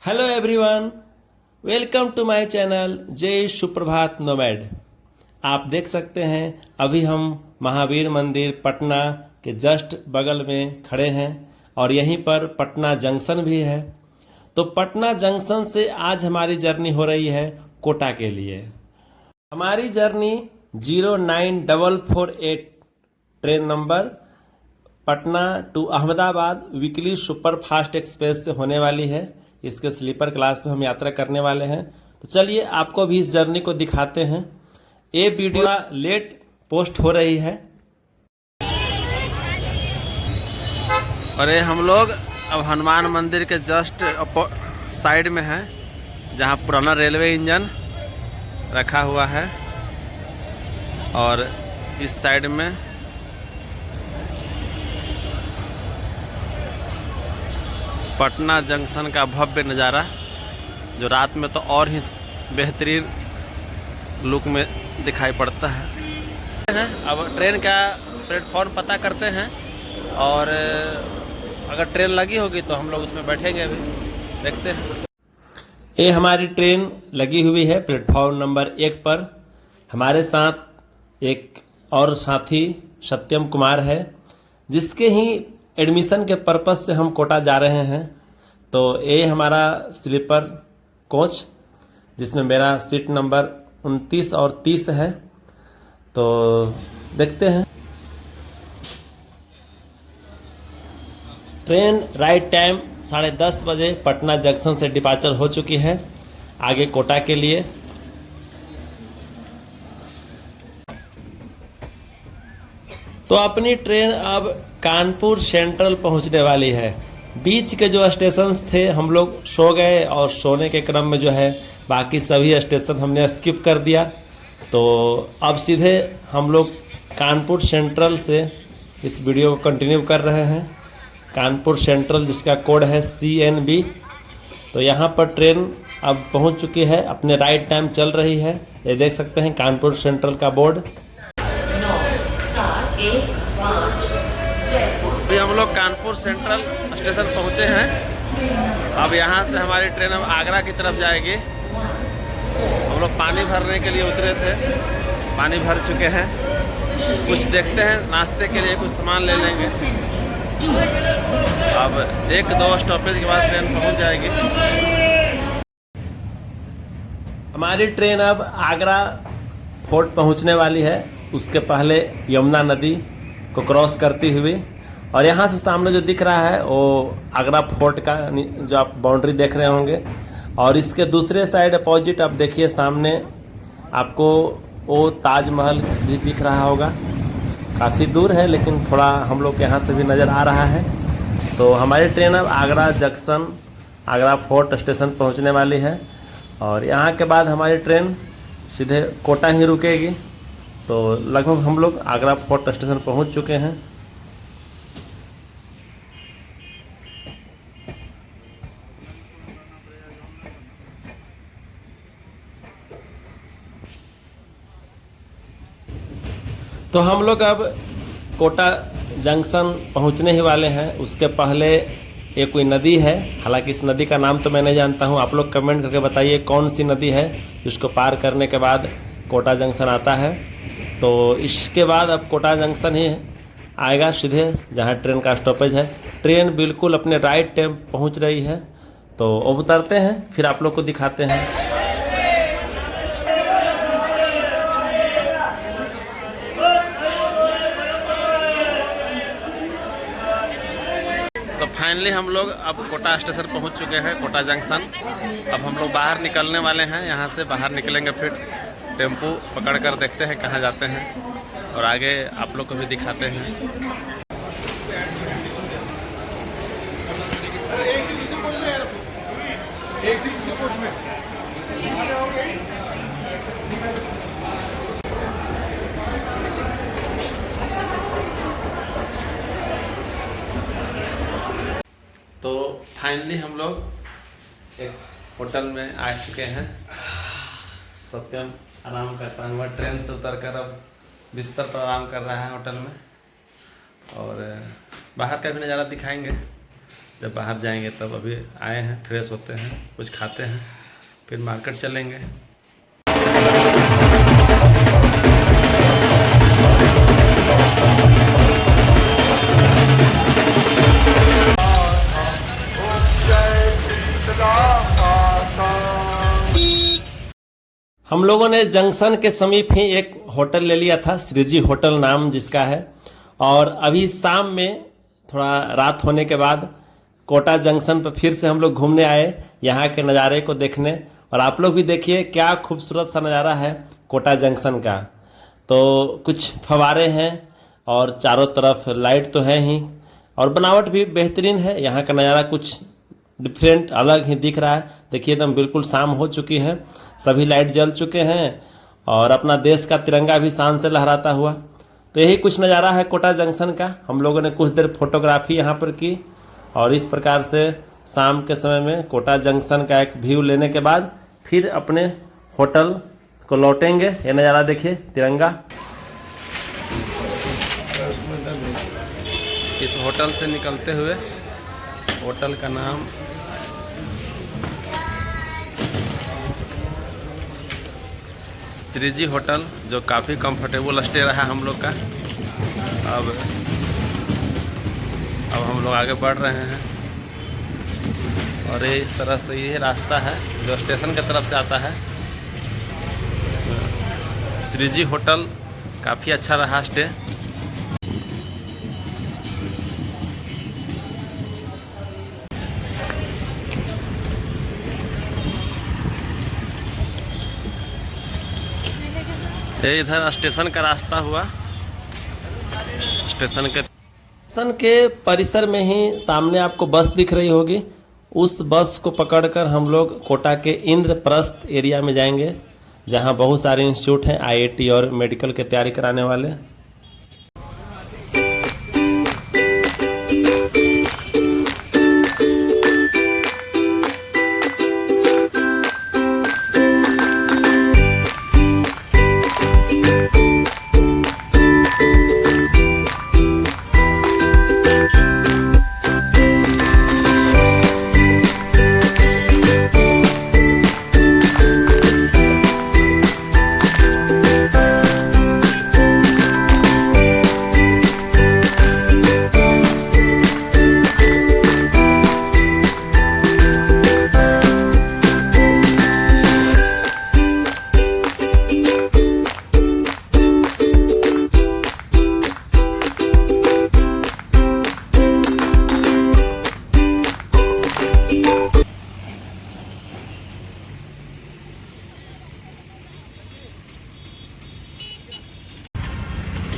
Hello everyone, welcome to my channel जय Suprabhat nomad. आप देख सकते हैं अभी हम महावीर मंदिर पटना के जस्ट बगल में खड़े हैं और यहीं पर पटना जंक्शन भी है। तो पटना जंक्शन से आज हमारी जर्नी हो रही है कोटा के लिए। हमारी journey 09448 train number Patna to Ahmedabad weekly super fast express से होने वाली है। इसके स्लीपर क्लास में हम यात्रा करने वाले हैं। तो चलिए आपको भी इस जर्नी को दिखाते हैं। ये वीडियो लेट पोस्ट हो रही है और ये हम लोग अब हनुमान मंदिर के जस्ट साइड में हैं, जहां पुराना रेलवे इंजन रखा हुआ है और इस साइड में पटना जंक्शन का भव्य नज़ारा, जो रात में तो और ही बेहतरीन लुक में दिखाई पड़ता है। अब ट्रेन का प्लेटफॉर्म पता करते हैं और अगर ट्रेन लगी होगी तो हम लोग उसमें बैठेंगे। अभी देखते हैं। ये हमारी ट्रेन लगी हुई है प्लेटफॉर्म नंबर 1 पर। हमारे साथ एक और साथी सत्यम कुमार है, जिसके ही एडमिशन के पर्पस से हम कोटा जा रहे हैं। तो ये हमारा स्लीपर कोच, जिसमें मेरा सीट नंबर 29 और 30 है। तो देखते हैं। ट्रेन राइट टाइम 10:30 बजे पटना जंक्शन से डिपार्चर हो चुकी है आगे कोटा के लिए। तो अपनी ट्रेन अब कानपुर सेंट्रल पहुंचने वाली है। बीच के जो स्टेशन थे हम लोग सो गए और सोने के क्रम में जो है बाकी सभी स्टेशन हमने स्किप कर दिया। तो अब सीधे हम लोग कानपुर सेंट्रल से इस वीडियो को कंटिन्यू कर रहे हैं। कानपुर सेंट्रल, जिसका कोड है CNB। तो यहाँ पर ट्रेन अब पहुँच चुकी है, अपने राइट टाइम चल रही है। ये देख सकते हैं कानपुर सेंट्रल का बोर्ड। अभी हम लोग कानपुर सेंट्रल स्टेशन पहुंचे हैं। अब यहाँ से हमारी ट्रेन अब आगरा की तरफ जाएगी। हम लोग पानी भरने के लिए उतरे थे, पानी भर चुके हैं। कुछ देखते हैं, नाश्ते के लिए कुछ सामान ले लेंगे। अब 1-2 स्टॉपेज के बाद ट्रेन पहुंच जाएगी। हमारी ट्रेन अब आगरा फोर्ट पहुंचने वाली है। उसके पहले यमुना नदी को क्रॉस करती हुई, और यहाँ से सामने जो दिख रहा है वो आगरा फोर्ट का जो आप बाउंड्री देख रहे होंगे। और इसके दूसरे साइड अपोजिट आप देखिए, सामने आपको वो ताजमहल भी दिख रहा होगा। काफ़ी दूर है लेकिन थोड़ा हम लोग के यहाँ से भी नज़र आ रहा है। तो हमारी ट्रेन अब Agra junction, Agra fort station पहुँचने वाली है और यहाँ के बाद हमारी ट्रेन सीधे कोटा ही रुकेगी। तो लगभग हम लोग आगरा फोर्ट स्टेशन पहुंच चुके हैं। तो हम लोग अब कोटा जंक्शन पहुंचने ही वाले हैं। उसके पहले एक कोई नदी है, हालांकि इस नदी का नाम तो मैं नहीं जानता हूं। आप लोग कमेंट करके बताइए कौन सी नदी है जिसको पार करने के बाद कोटा जंक्शन आता है। तो इसके बाद अब कोटा जंक्शन ही आएगा सीधे, जहाँ ट्रेन का स्टॉपेज है। ट्रेन बिल्कुल अपने राइट टाइम पहुँच रही है। तो अब उतरते हैं, फिर आप लोग को दिखाते हैं। तो फाइनली हम लोग अब कोटा स्टेशन पहुँच चुके हैं, कोटा जंक्शन। अब हम लोग बाहर निकलने वाले हैं। यहाँ से बाहर निकलेंगे, फिर टेम्पू पकड़कर देखते हैं कहाँ जाते हैं और आगे आप लोग को भी दिखाते हैं। तो फाइनली हम लोग एक होटल में आ चुके हैं। सत्यम आराम करता हुआ ट्रेन से उतरकर अब बिस्तर पर आराम कर रहा है होटल में। और बाहर का भी नज़ारा दिखाएंगे। जब बाहर जाएंगे तब। अभी आए हैं, फ्रेश होते हैं, कुछ खाते हैं, फिर मार्केट चलेंगे। हम लोगों ने जंक्शन के समीप ही एक होटल ले लिया था, श्रीजी होटल नाम जिसका है। और अभी शाम में थोड़ा रात होने के बाद कोटा जंक्शन पर फिर से हम लोग घूमने आए, यहाँ के नज़ारे को देखने। और आप लोग भी देखिए क्या खूबसूरत सा नज़ारा है कोटा जंक्शन का। तो कुछ फव्वारे हैं और चारों तरफ लाइट तो है ही, और बनावट भी बेहतरीन है। यहाँ का नज़ारा कुछ डिफरेंट अलग ही दिख रहा है। देखिए एकदम बिल्कुल शाम हो चुकी है, सभी लाइट जल चुके हैं और अपना देश का तिरंगा भी शान से लहराता हुआ। तो यही कुछ नज़ारा है कोटा जंक्शन का। हम लोगों ने कुछ देर फोटोग्राफी यहाँ पर की और इस प्रकार से शाम के समय में कोटा जंक्शन का एक व्यू लेने के बाद फिर अपने होटल को लौटेंगे। ये नज़ारा देखिए तिरंगा। इस होटल से निकलते हुए, होटल का नाम श्रीजी होटल, जो काफ़ी कंफर्टेबल स्टे रहा हम लोग का। अब हम लोग आगे बढ़ रहे हैं और ये इस तरह से ये रास्ता है जो स्टेशन की तरफ से आता है। श्रीजी होटल काफ़ी अच्छा रहा स्टे। ये इधर स्टेशन का रास्ता हुआ। स्टेशन के परिसर में ही सामने आपको बस दिख रही होगी। उस बस को पकड़कर हम लोग कोटा के इंद्रप्रस्थ एरिया में जाएंगे, जहां बहुत सारे इंस्टीट्यूट हैं आईआईटी और मेडिकल के तैयारी कराने वाले।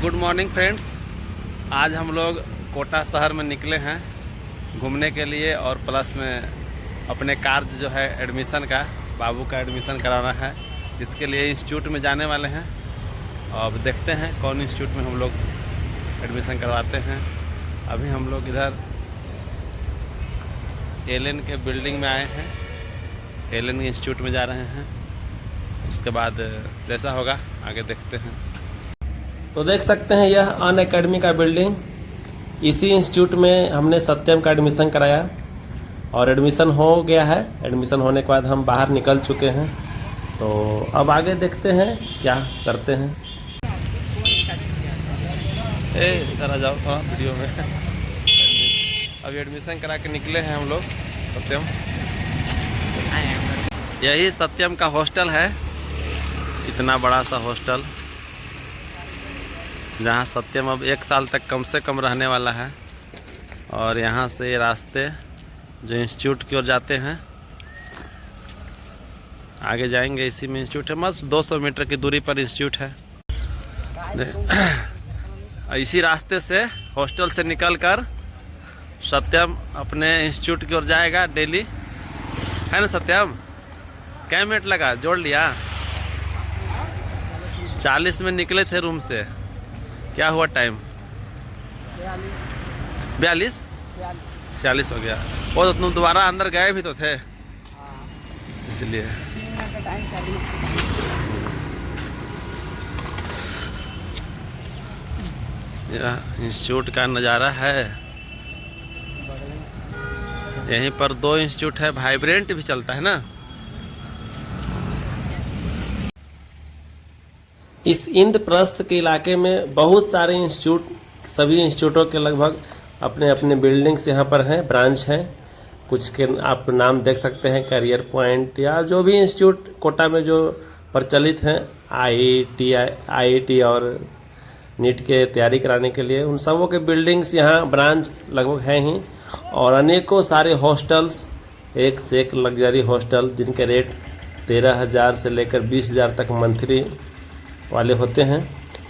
गुड मॉर्निंग फ्रेंड्स, आज हम लोग कोटा शहर में निकले हैं घूमने के लिए और प्लस में अपने कार्य जो है एडमिशन का, बाबू का एडमिशन कराना है, इसके लिए इंस्टीट्यूट में जाने वाले हैं। अब देखते हैं कौन इंस्टीट्यूट में हम लोग एडमिशन करवाते हैं। अभी हम लोग इधर एलन के बिल्डिंग में आए हैं, एलन इंस्टीट्यूट में जा रहे हैं। उसके बाद जैसा होगा आगे देखते हैं। तो देख सकते हैं यह अन अकेडमी का बिल्डिंग, इसी इंस्टीट्यूट में हमने सत्यम का एडमिशन कराया और एडमिशन हो गया है। एडमिशन होने के बाद हम बाहर निकल चुके हैं, तो अब आगे देखते हैं क्या करते हैं। इधर आ जाओ थोड़ा वीडियो में। अभी एडमिशन करा के निकले हैं हम लोग सत्यम। यही सत्यम का हॉस्टल है, इतना बड़ा सा हॉस्टल जहाँ सत्यम अब 1 साल तक कम से कम रहने वाला है। और यहाँ से रास्ते जो इंस्टीट्यूट की ओर जाते हैं, आगे जाएंगे इसी में इंस्टीट्यूट है, बस 200 मीटर की दूरी पर इंस्टीट्यूट है। इसी रास्ते से हॉस्टल से निकलकर सत्यम अपने इंस्टीट्यूट की ओर जाएगा डेली, है ना सत्यम? क्या मिनट लगा, जोड़ लिया? 40 में निकले थे रूम से, क्या हुआ टाइम? 42 46 हो गया। वो तो तुम दोबारा अंदर गए भी तो थे, इसलिए। यह इंस्टीट्यूट का नज़ारा है। यहीं पर 2 इंस्टीट्यूट है, वाइब्रेंट भी चलता है ना। इस इंद्रप्रस्थ के इलाके में बहुत सारे इंस्टीट्यूट, सभी इंस्टीट्यूटों के लगभग अपने अपने बिल्डिंग्स यहाँ पर हैं, ब्रांच हैं। कुछ के आप नाम देख सकते हैं, करियर पॉइंट या जो भी इंस्टीट्यूट कोटा में जो प्रचलित हैं, आईआईटी और नीट के तैयारी कराने के लिए, उन सबों के बिल्डिंग्स यहाँ ब्रांच लगभग हैं ही। और अनेकों सारे हॉस्टल्स, एक से एक लग्जरी हॉस्टल, जिनके रेट 13,000 से लेकर 20,000 तक मंथली वाले होते हैं।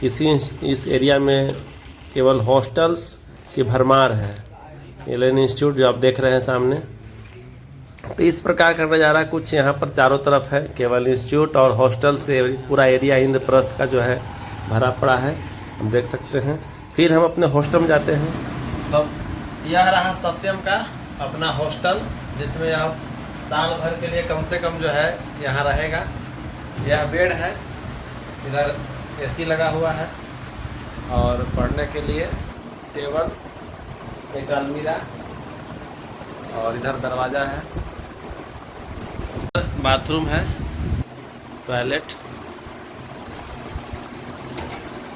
इस एरिया में केवल हॉस्टल्स की भरमार है। एलियन इंस्टीट्यूट जो आप देख रहे हैं सामने, तो इस प्रकार का नज़ारा कुछ यहाँ पर चारों तरफ है। केवल इंस्टीट्यूट और हॉस्टल से पूरा एरिया इंद्रप्रस्थ का जो है भरा पड़ा है, हम देख सकते हैं। फिर हम अपने हॉस्टल में जाते हैं। तो यह रहा सत्यम का अपना हॉस्टल, जिसमें आप साल भर के लिए कम से कम जो है यहाँ रहेगा। यह बेड है, इधर एसी लगा हुआ है और पढ़ने के लिए टेबल, एक अलमीरा और इधर दरवाज़ा है। बाथरूम है, टॉयलेट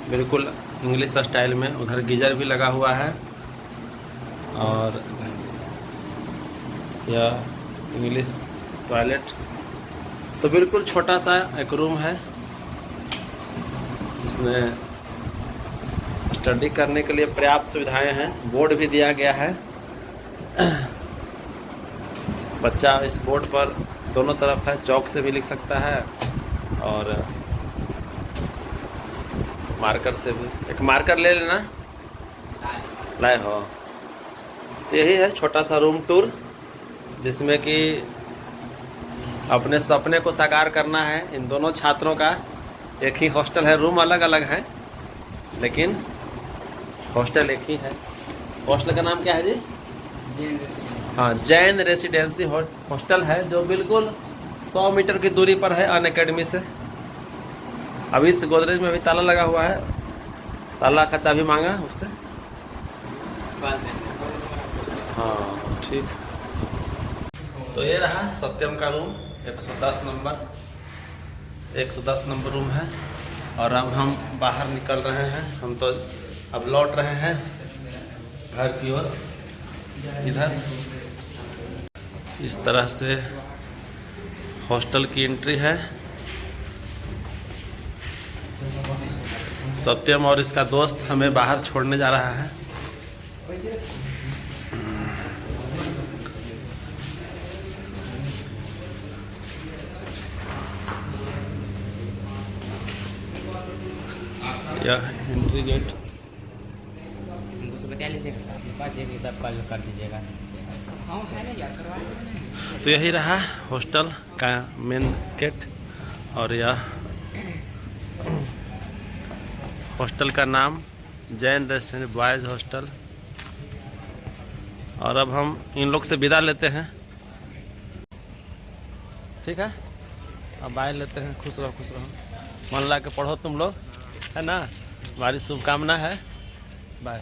बिल्कुल इंग्लिश स्टाइल में। उधर गीजर भी लगा हुआ है और यह इंग्लिश टॉयलेट। तो बिल्कुल छोटा सा एक रूम है, जिसमें स्टडी करने के लिए पर्याप्त सुविधाएं हैं। बोर्ड भी दिया गया है। बच्चा इस बोर्ड पर दोनों तरफ है, चौक से भी लिख सकता है और मार्कर से भी। एक मार्कर ले लेना, लाए हो। यही है छोटा सा रूम टूर, जिसमें कि अपने सपने को साकार करना है इन दोनों छात्रों का। एक ही हॉस्टल है, रूम अलग अलग है लेकिन हॉस्टल एक ही है। हॉस्टल का नाम क्या है जी? हाँ, जैन रेसिडेंसी हॉस्टल है, जो बिल्कुल 100 मीटर की दूरी पर है अन अकेडमी से। अब इस गोदरेज में भी ताला लगा हुआ है, ताला का चाबी मांगा उससे। हाँ ठीक। तो ये रहा सत्यम का रूम, 110 नंबर रूम है। और अब हम बाहर निकल रहे हैं। हम तो अब लौट रहे हैं घर की ओर। इधर इस तरह से हॉस्टल की एंट्री है। सत्यम और इसका दोस्त हमें बाहर छोड़ने जा रहा है। यह एंट्री गेट। सब कॉल कर दीजिएगा। तो यही रहा हॉस्टल का मेन गेट। और यह हॉस्टल का नाम जैन रेसिडेंसी बॉयज़ हॉस्टल। और अब हम इन लोग से विदा लेते हैं, ठीक है। अब बाय लेते हैं। खुश रहो, खुश रहो, मन ला के पढ़ो तुम लोग, है ना। हमारी शुभकामना है। बाय।